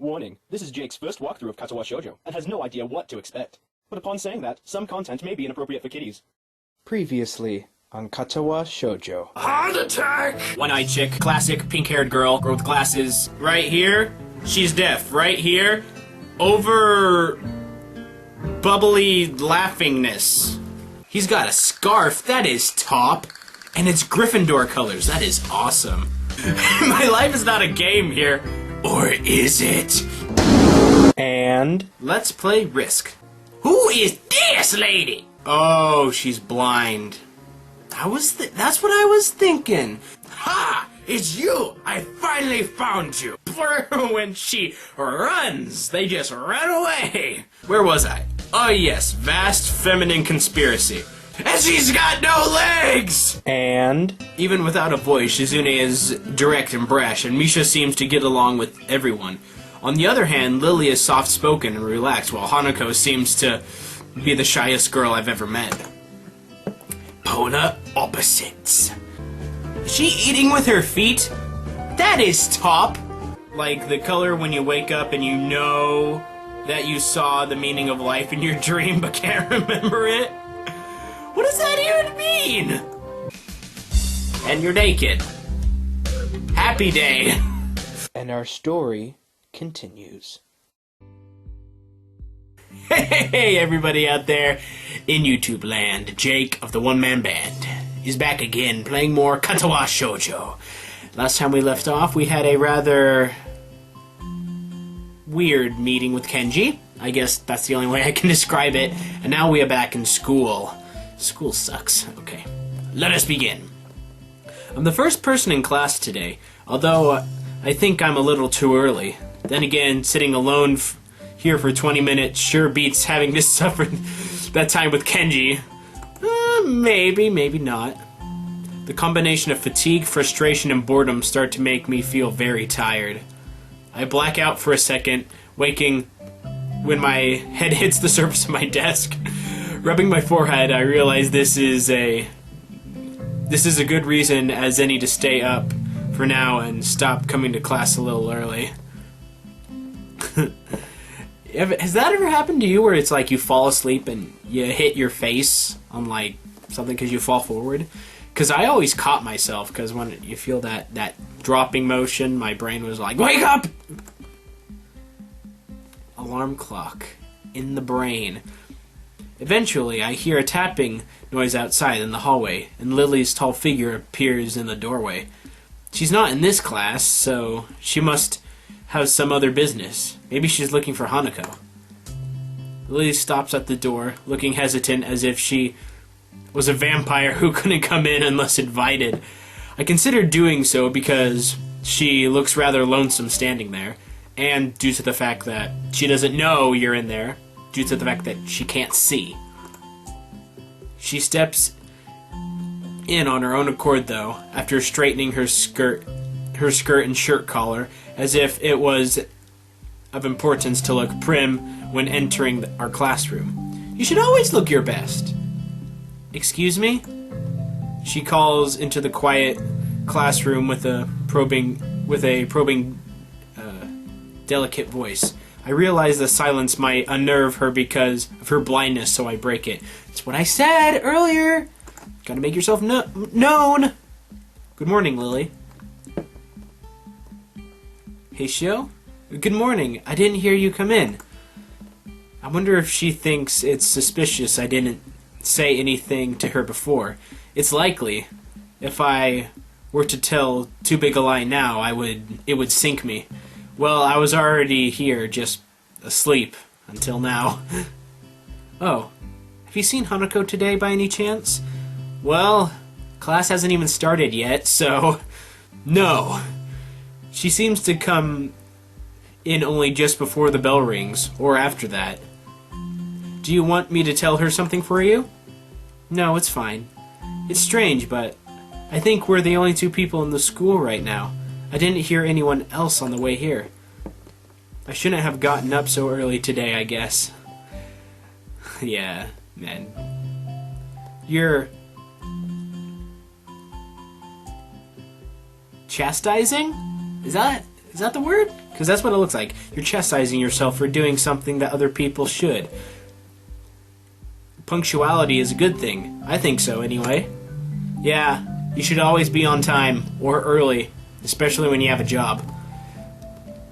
Warning, this is Jake's first walkthrough of Katawa Shoujo, and has no idea what to expect. But upon saying that, some content may be inappropriate for kiddies. Previously on Katawa Shoujo. Heart attack! One-eyed chick, classic pink-haired girl with glasses. Right here, she's deaf. Right here, over bubbly laughingness. He's got a scarf, that is top, and it's Gryffindor colors, that is awesome. My life is not a game here, or is it? And Let's play Risk. Who is this lady? Oh, she's blind. That's what I was thinking. Ha! It's you! I finally found you! When she runs, they just run away! Where was I? Oh yes, vast feminine conspiracy. And she's got no legs! And Even without a voice, Shizune is direct and brash, and Misha seems to get along with everyone. On the other hand, Lily is soft-spoken and relaxed, while Hanako seems to be the shyest girl I've ever met. Polar opposites. Is she eating with her feet? That is top! Like the color when you wake up and you know that you saw the meaning of life in your dream but can't remember it? What does that even mean? And you're naked. Happy day. and our story continues. Hey everybody out there in YouTube land, Jake of the OneManBand is back again playing more Katawa Shoujo. Last time we left off, we had a rather weird meeting with Kenji. I guess that's the only way I can describe it. And now we are back in school. School sucks. Okay, let us begin. I'm the first person in class today, although I think I'm a little too early. Then again, sitting alone here for 20 minutes sure beats having to suffer that time with Kenji. Maybe, maybe not. The combination of fatigue, frustration, and boredom start to make me feel very tired. I black out for a second, waking when my head hits the surface of my desk. Rubbing my forehead, I realize this is a good reason as any to stay up for now and stop coming to class a little early. Has that ever happened to you where it's like you fall asleep and you hit your face on like something because you fall forward? Because I always caught myself because when you feel that dropping motion, my brain was like, wake up! Alarm clock in the brain. Eventually, I hear a tapping noise outside in the hallway, and Lily's tall figure appears in the doorway. She's not in this class, so she must have some other business. Maybe she's looking for Hanako. Lily stops at the door, looking hesitant as if she was a vampire who couldn't come in unless invited. I considered doing so because she looks rather lonesome standing there, and due to the fact that she doesn't know you're in there, due to the fact that she can't see. She steps in on her own accord, though, after straightening her skirt and shirt collar, as if it was of importance to look prim when entering our classroom. You should always look your best. Excuse me? She calls into the quiet classroom with a probing, delicate voice. I realize the silence might unnerve her because of her blindness, so I break it. It's what I said earlier. Gotta make yourself known. Good morning, Lily. Hey, Shio? Good morning. I didn't hear you come in. I wonder if she thinks it's suspicious I didn't say anything to her before. It's likely. If I were to tell too big a lie now, it would sink me. Well, I was already here, just asleep, until now. Oh, have you seen Hanako today by any chance? Well, class hasn't even started yet, so no. She seems to come in only just before the bell rings, or after that. Do you want me to tell her something for you? No, it's fine. It's strange, but I think we're the only two people in the school right now. I didn't hear anyone else on the way here. I shouldn't have gotten up so early today, I guess. Yeah, man. You're chastising? Is that Is that the word? Because that's what it looks like. You're chastising yourself for doing something that other people should. Punctuality is a good thing. I think so, anyway. Yeah, you should always be on time, or early, especially when you have a job.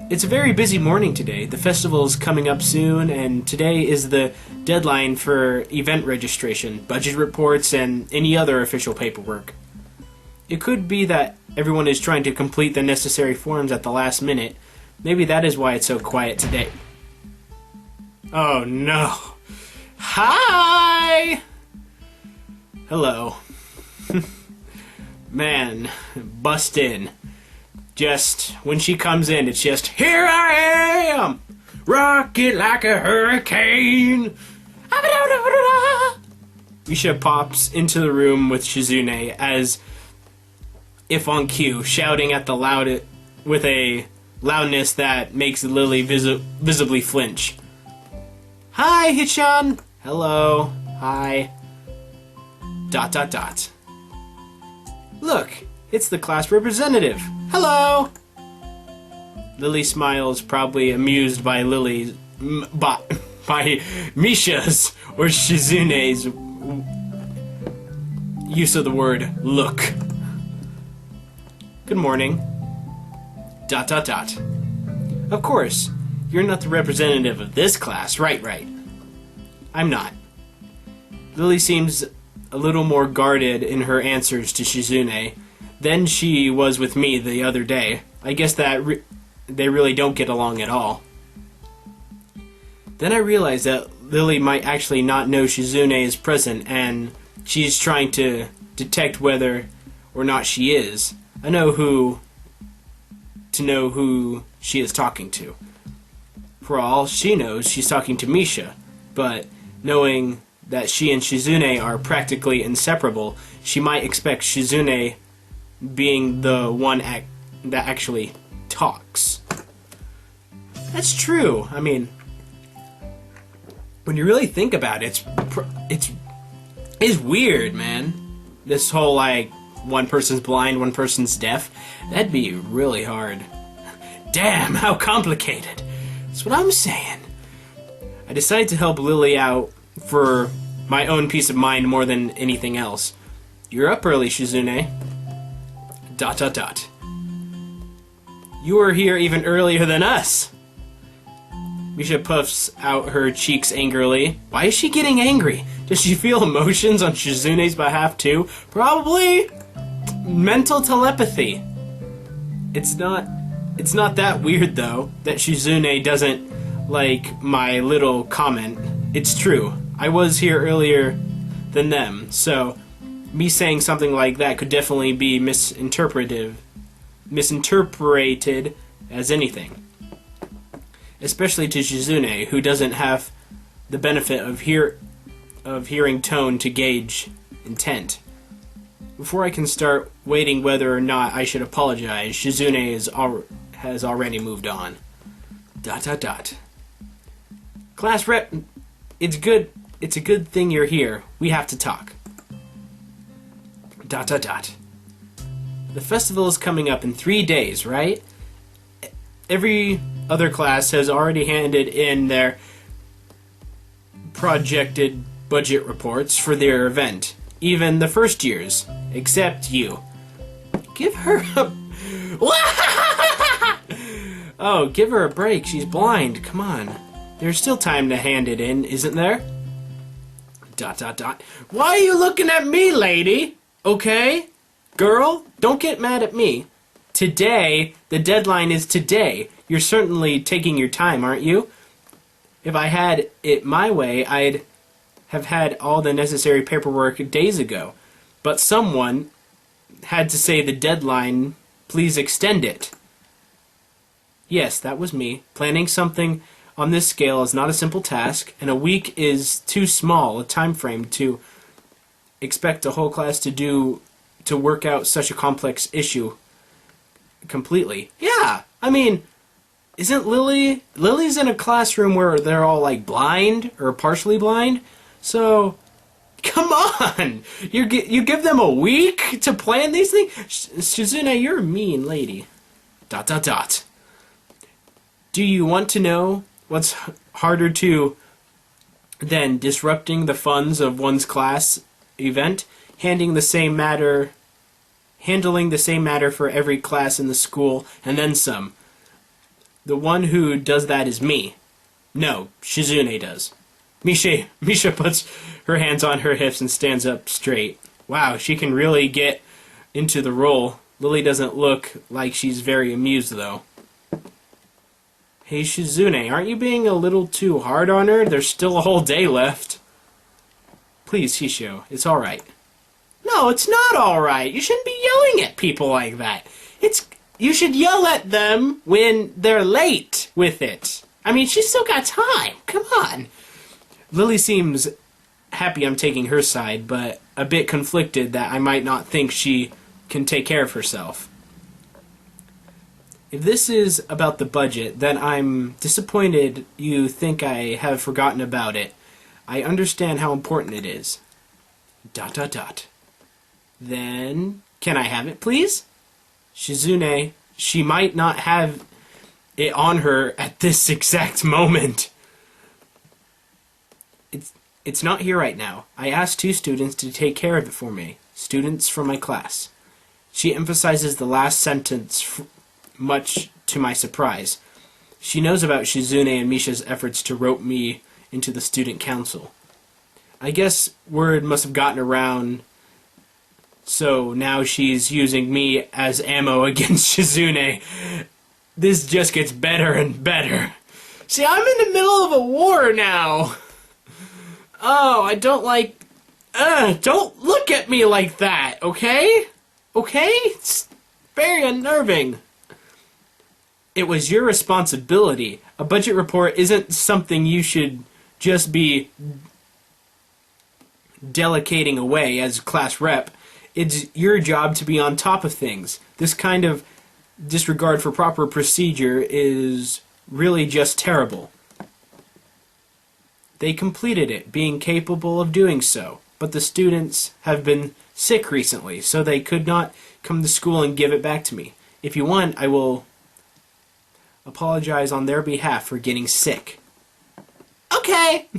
It's a very busy morning today. The festival is coming up soon, and today is the deadline for event registration, budget reports, and any other official paperwork. It could be that everyone is trying to complete the necessary forms at the last minute. Maybe that is why it's so quiet today. Oh no. Hi! Hello. Man, bust in. Just, when she comes in, it's just, here I am! Rock it like a hurricane! Misha pops into the room with Shizune as if on cue, shouting at the with a loudness that makes Lily visibly flinch. Hi, Hichan! Hello. Hi. ... Look, it's the class representative. Hello! Lily smiles, probably amused by by Misha's or Shizune's use of the word look. Good morning. ... Of course, you're not the representative of this class, right. I'm not. Lily seems a little more guarded in her answers to Shizune than she was with me the other day. I guess that they really don't get along at all. Then I realized that Lily might actually not know Shizune is present, and she's trying to detect whether or not she is. I know who she is talking to. For all she knows, she's talking to Misha, but knowing that she and Shizune are practically inseparable, she might expect Shizune being the one that actually talks. That's true. I mean, when you really think about it, it's weird, man. This whole, like, one person's blind, one person's deaf, that'd be really hard. Damn, how complicated. That's what I'm saying. I decided to help Lily out for my own peace of mind more than anything else. You're up early, Shizune. ... You were here even earlier than us. Misha puffs out her cheeks angrily. Why is she getting angry? Does she feel emotions on Shizune's behalf too? Probably mental telepathy. It's not that weird though that Shizune doesn't like my little comment. It's true. I was here earlier than them, so me saying something like that could definitely be misinterpreted as anything. Especially to Shizune, who doesn't have the benefit of hearing tone to gauge intent. Before I can start waiting whether or not I should apologize, Shizune has already moved on. ... Class rep, it's a good thing you're here. We have to talk. ... The festival is coming up in 3 days, right? Every other class has already handed in their projected budget reports for their event. Even the first years, except you. Give her a... Oh, give her a break. She's blind. Come on. There's still time to hand it in, isn't there? ... Why are you looking at me, lady? Okay? Girl, don't get mad at me. Today, the deadline is today. You're certainly taking your time, aren't you? If I had it my way, I'd have had all the necessary paperwork days ago. But someone had to say the deadline, please extend it. Yes, that was me. Planning something on this scale is not a simple task, and a week is too small a time frame to expect a whole class to work out such a complex issue completely. Yeah, I mean, isn't Lily's in a classroom where they're all like blind or partially blind? So, come on, you give them a week to plan these things? Shizune, you're a mean lady. ... Do you want to know what's harder to than disrupting the funds of one's class event, handling the same matter for every class in the school, and then some? The one who does that is me. No, Shizune does. Misha puts her hands on her hips and stands up straight. Wow, she can really get into the role. Lily doesn't look like she's very amused, though. Hey, Shizune, aren't you being a little too hard on her? There's still a whole day left. Please, Hisho, it's alright. No, it's not alright. You shouldn't be yelling at people like that. You should yell at them when they're late with it. I mean, she's still got time. Come on. Lily seems happy I'm taking her side, but a bit conflicted that I might not think she can take care of herself. If this is about the budget, then I'm disappointed you think I have forgotten about it. I understand how important it is. ... Then, can I have it, please? Shizune, she might not have it on her at this exact moment. It's not here right now. I asked 2 students to take care of it for me. Students from my class. She emphasizes the last sentence, much to my surprise. She knows about Shizune and Misha's efforts to rope me into the student council. I guess word must have gotten around, so now she's using me as ammo against Shizune. This just gets better and better. See, I'm in the middle of a war now. Oh, I don't like... don't look at me like that, okay? Okay? It's very unnerving. It was your responsibility. A budget report isn't something you should just be delegating away as class rep. It's your job to be on top of things. This kind of disregard for proper procedure is really just terrible. They completed it, being capable of doing so, but the students have been sick recently, so they could not come to school and give it back to me. If you want, I will apologize on their behalf for getting sick. Okay!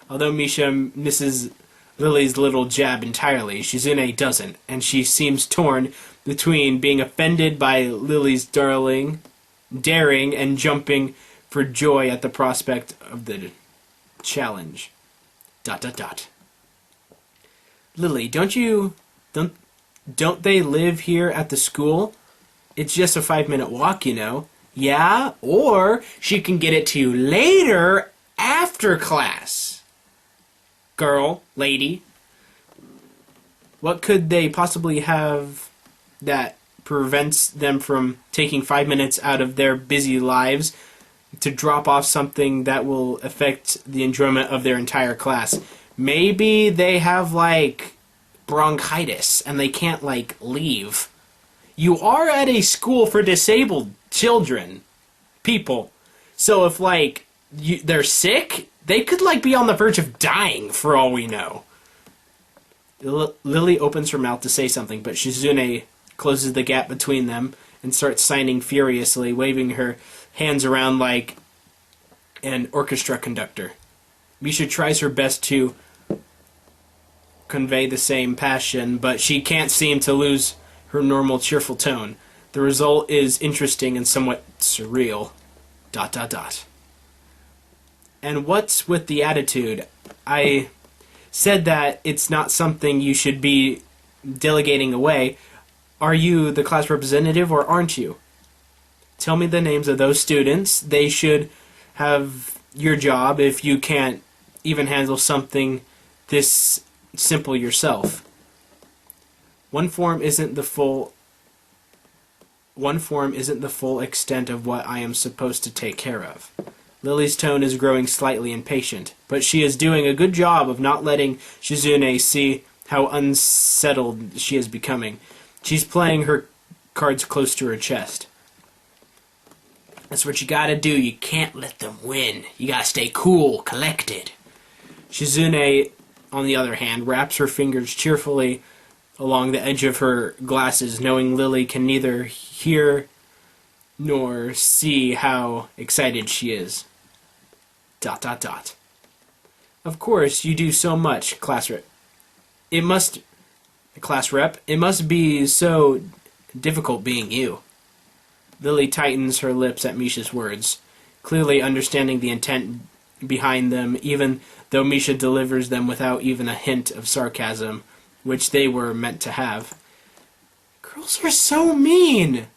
Although Misha misses Lily's little jab entirely, Shizune doesn't, and she seems torn between being offended by Lily's daring and jumping for joy at the prospect of the challenge. ... Lily, don't they live here at the school? It's just a 5-minute walk, you know. Yeah, or she can get it to you later after class. Girl, lady, what could they possibly have that prevents them from taking 5 minutes out of their busy lives to drop off something that will affect the enjoyment of their entire class? Maybe they have, like, bronchitis and they can't, like, leave. You are at a school for disabled people. So if, like, they're sick, they could, like, be on the verge of dying for all we know. Lily opens her mouth to say something, but Shizune closes the gap between them and starts signing furiously, waving her hands around like an orchestra conductor. Misha tries her best to convey the same passion, but she can't seem to lose her normal cheerful tone. The result is interesting and somewhat surreal. ... And what's with the attitude? I said that it's not something you should be delegating away. Are you the class representative or aren't you? Tell me the names of those students. They should have your job if you can't even handle something this simple yourself. One form isn't the full extent of what I am supposed to take care of. Lily's tone is growing slightly impatient, but she is doing a good job of not letting Shizune see how unsettled she is becoming. She's playing her cards close to her chest. That's what you gotta do. You can't let them win. You gotta stay cool, collected. Shizune, on the other hand, wraps her fingers cheerfully along the edge of her glasses, knowing Lily can neither hear nor see how excited she is. ... Of course, you do so much, class rep. It must be so difficult being you. Lily tightens her lips at Misha's words, clearly understanding the intent behind them, even though Misha delivers them without even a hint of sarcasm, which they were meant to have. Girls are so mean!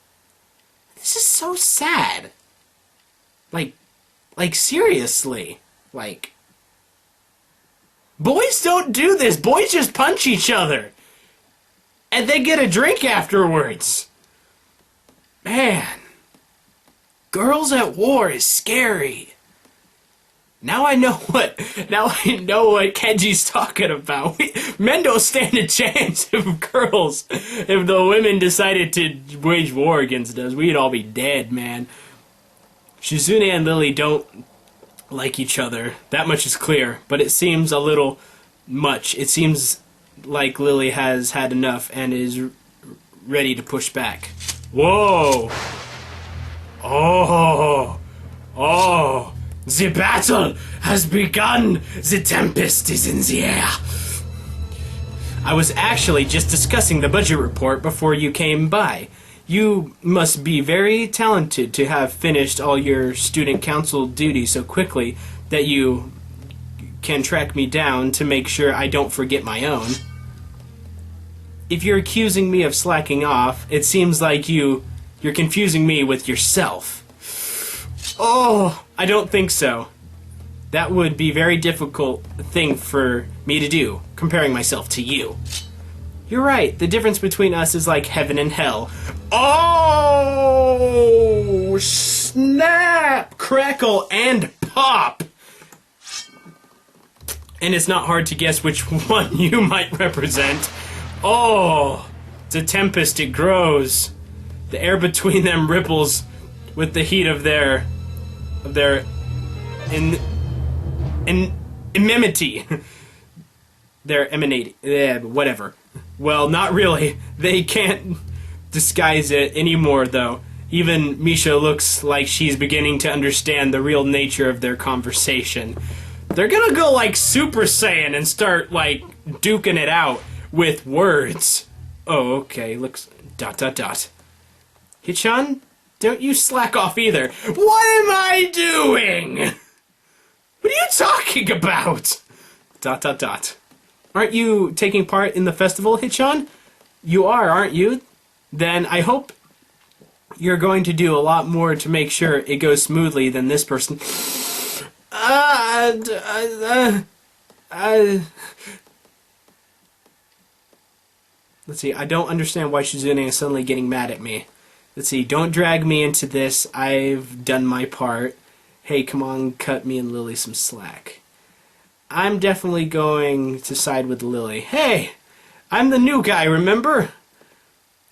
This is so sad. Like seriously. Boys don't do this. Boys just punch each other. And they get a drink afterwards. Man. Girls at war is scary. Now I know what Kenji's talking about. Men don't stand a chance if the women decided to wage war against us. We'd all be dead, man. Shizune and Lily don't like each other. That much is clear, but it seems a little much. It seems like Lily has had enough and is ready to push back. Whoa! Oh! The battle has begun! The tempest is in the air! I was actually just discussing the budget report before you came by. You must be very talented to have finished all your student council duties so quickly that you can track me down to make sure I don't forget my own. If you're accusing me of slacking off, it seems like you're confusing me with yourself. Oh, I don't think so. That would be a very difficult thing for me to do, comparing myself to you. You're right, the difference between us is like heaven and hell. Oh, snap, crackle, and pop! And it's not hard to guess which one you might represent. Oh, the tempest, it grows. The air between them ripples with the heat of their enmity. They're emanating. Whatever. Well, not really. They can't disguise it anymore, though. Even Misha looks like she's beginning to understand the real nature of their conversation. They're gonna go like Super Saiyan and start like duking it out with words. Oh, okay. Looks ... Hichan, don't you slack off either. What am I doing? What are you talking about? ... Aren't you taking part in the festival, Hichan? You are, aren't you? Then I hope you're going to do a lot more to make sure it goes smoothly than this person. Let's see, I don't understand why Shizune is suddenly getting mad at me. Let's see, don't drag me into this. I've done my part. Hey, come on, cut me and Lily some slack. I'm definitely going to side with Lily. Hey, I'm the new guy, remember?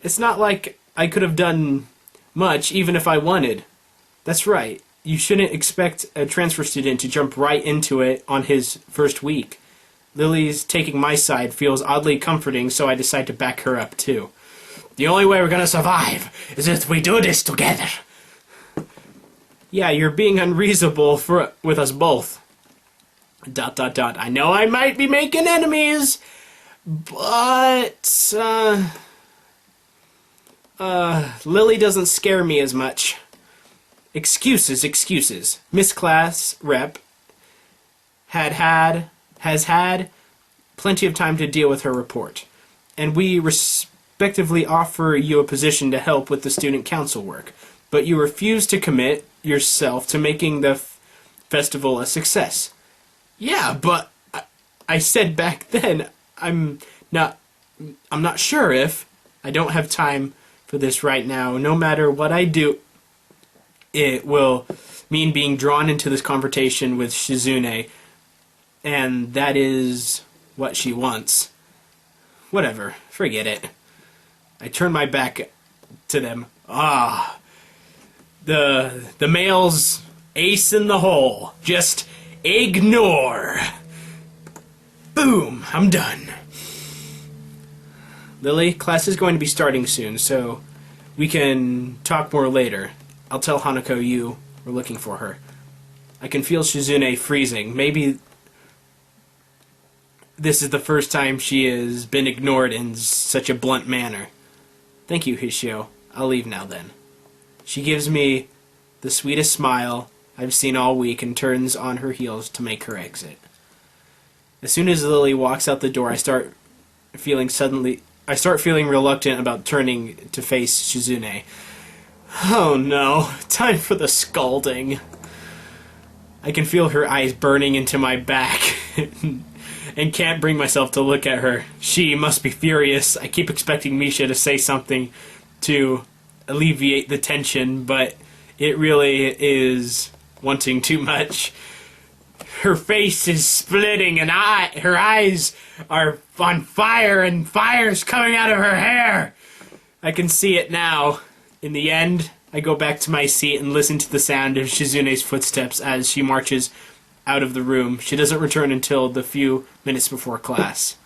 It's not like I could have done much, even if I wanted. That's right. You shouldn't expect a transfer student to jump right into it on his first week. Lily's taking my side feels oddly comforting, so I decide to back her up, too. The only way we're gonna survive is if we do this together. Yeah, you're being unreasonable with us both. ... I know I might be making enemies, but Lily doesn't scare me as much. Excuses. Miss Class Rep has had plenty of time to deal with her report, and we respectively offer you a position to help with the student council work, but you refuse to commit yourself to making the festival a success. Yeah, but I said back then I'm not sure if I don't have time for this right now. No matter what I do, it will mean being drawn into this confrontation with Shizune, and that is what she wants. Whatever, forget it. I turn my back to them. The male's ace in the hole. Just ignore. Boom, I'm done. Lily, class is going to be starting soon, so we can talk more later. I'll tell Hanako you were looking for her. I can feel Shizune freezing. Maybe this is the first time she has been ignored in such a blunt manner. Thank you, Hishio. I'll leave now then. She gives me the sweetest smile I've seen all week and turns on her heels to make her exit. As soon as Lily walks out the door, I start feeling reluctant about turning to face Shizune. Oh no, time for the scalding. I can feel her eyes burning into my back and can't bring myself to look at her. She must be furious. I keep expecting Misha to say something to alleviate the tension, but it really is wanting too much. Her face is splitting and her eyes are on fire and fire's coming out of her hair. I can see it now. In the end, I go back to my seat and listen to the sound of Shizune's footsteps as she marches out of the room. She doesn't return until the few minutes before class.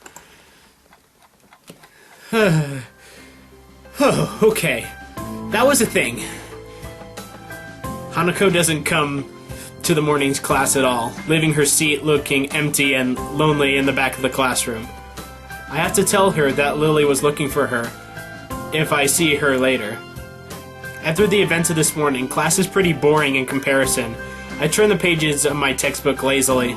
Oh, okay. That was a thing. Hanako doesn't come to the morning's class at all, leaving her seat looking empty and lonely in the back of the classroom. I have to tell her that Lily was looking for her if I see her later. After the events of this morning, class is pretty boring in comparison. I turn the pages of my textbook lazily.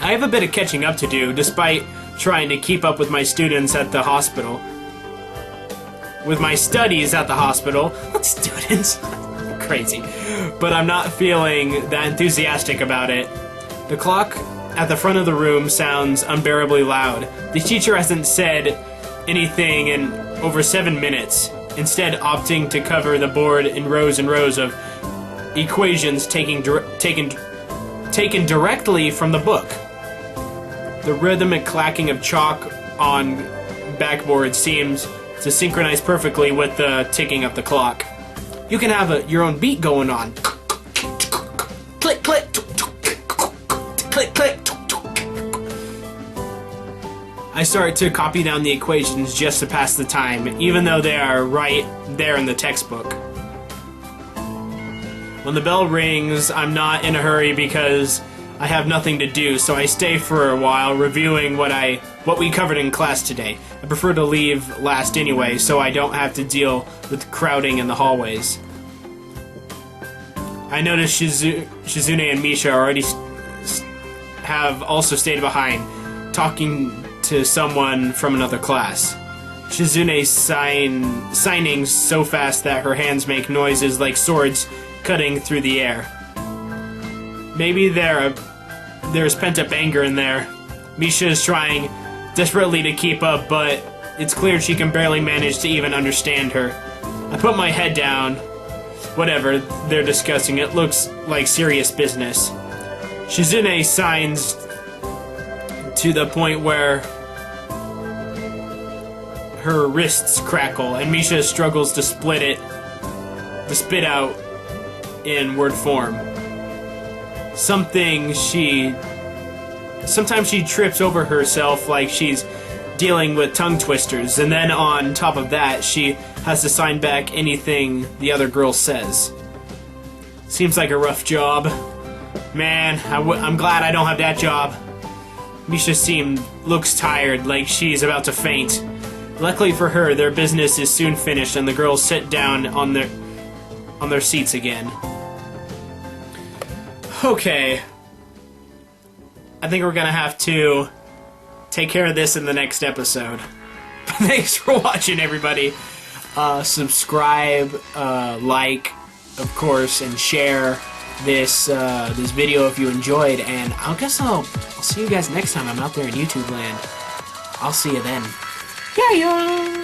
I have a bit of catching up to do, despite trying to keep up with my students at the hospital. With my studies at the hospital. Students? Crazy. But I'm not feeling that enthusiastic about it. The clock at the front of the room sounds unbearably loud. The teacher hasn't said anything in over 7 minutes, instead opting to cover the board in rows and rows of equations taken directly from the book. The rhythmic clacking of chalk on backboard seems to synchronize perfectly with the ticking of the clock. You can have your own beat going on. Click, click, click, click. I start to copy down the equations just to pass the time, even though they are right there in the textbook. When the bell rings, I'm not in a hurry because I have nothing to do, so I stay for a while reviewing what we covered in class today. I prefer to leave last anyway, so I don't have to deal with crowding in the hallways. I notice Shizune and Misha have also stayed behind, talking to someone from another class. Shizune's signing so fast that her hands make noises like swords cutting through the air. Maybe there's pent-up anger in there. Misha is trying desperately to keep up, but it's clear she can barely manage to even understand her. I put my head down. Whatever they're discussing, it looks like serious business. Shizune signs to the point where her wrists crackle, and Misha struggles to spit out in word form. Sometimes she trips over herself like she's dealing with tongue twisters, and then on top of that, she has to sign back anything the other girl says. Seems like a rough job. Man, I'm glad I don't have that job. Misha looks tired, like she's about to faint. Luckily for her, their business is soon finished, and the girls sit down on their seats again. Okay. I think we're gonna have to take care of this in the next episode. Thanks for watching, everybody. Subscribe, like, of course, and share this video if you enjoyed. And I guess I'll see you guys next time I'm out there in YouTube land. I'll see you then. Yeah.